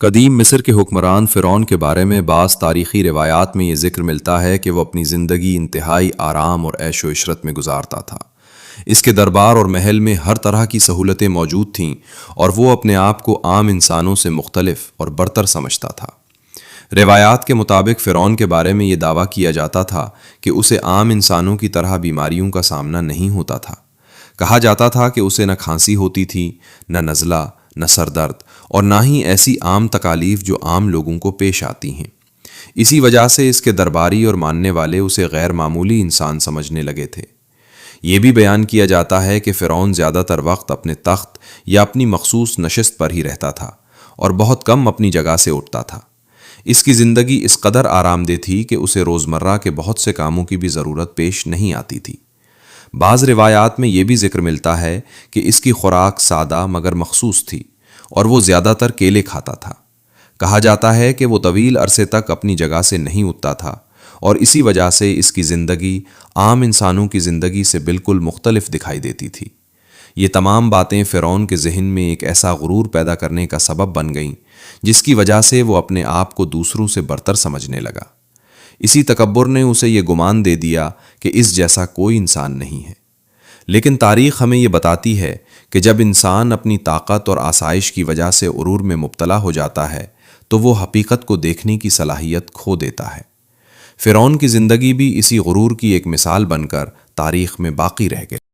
قدیم مصر کے حکمران فرعون کے بارے میں بعض تاریخی روایات میں یہ ذکر ملتا ہے کہ وہ اپنی زندگی انتہائی آرام اور عیش و عشرت میں گزارتا تھا۔ اس کے دربار اور محل میں ہر طرح کی سہولتیں موجود تھیں اور وہ اپنے آپ کو عام انسانوں سے مختلف اور برتر سمجھتا تھا۔ روایات کے مطابق فرعون کے بارے میں یہ دعویٰ کیا جاتا تھا کہ اسے عام انسانوں کی طرح بیماریوں کا سامنا نہیں ہوتا تھا۔ کہا جاتا تھا کہ اسے نہ کھانسی ہوتی تھی، نہ نزلہ، نہ سر درد، اور نہ ہی ایسی عام تکالیف جو عام لوگوں کو پیش آتی ہیں۔ اسی وجہ سے اس کے درباری اور ماننے والے اسے غیر معمولی انسان سمجھنے لگے تھے۔ یہ بھی بیان کیا جاتا ہے کہ فرعون زیادہ تر وقت اپنے تخت یا اپنی مخصوص نشست پر ہی رہتا تھا اور بہت کم اپنی جگہ سے اٹھتا تھا۔ اس کی زندگی اس قدر آرام دہ تھی کہ اسے روزمرہ کے بہت سے کاموں کی بھی ضرورت پیش نہیں آتی تھی۔ بعض روایات میں یہ بھی ذکر ملتا ہے کہ اس کی خوراک سادہ مگر مخصوص تھی اور وہ زیادہ تر کیلے کھاتا تھا۔ کہا جاتا ہے کہ وہ طویل عرصے تک اپنی جگہ سے نہیں اٹھتا تھا اور اسی وجہ سے اس کی زندگی عام انسانوں کی زندگی سے بالکل مختلف دکھائی دیتی تھی۔ یہ تمام باتیں فرعون کے ذہن میں ایک ایسا غرور پیدا کرنے کا سبب بن گئیں جس کی وجہ سے وہ اپنے آپ کو دوسروں سے برتر سمجھنے لگا۔ اسی تکبر نے اسے یہ گمان دے دیا کہ اس جیسا کوئی انسان نہیں ہے۔ لیکن تاریخ ہمیں یہ بتاتی ہے کہ جب انسان اپنی طاقت اور آسائش کی وجہ سے غرور میں مبتلا ہو جاتا ہے تو وہ حقیقت کو دیکھنے کی صلاحیت کھو دیتا ہے۔ فرعون کی زندگی بھی اسی غرور کی ایک مثال بن کر تاریخ میں باقی رہ گئی۔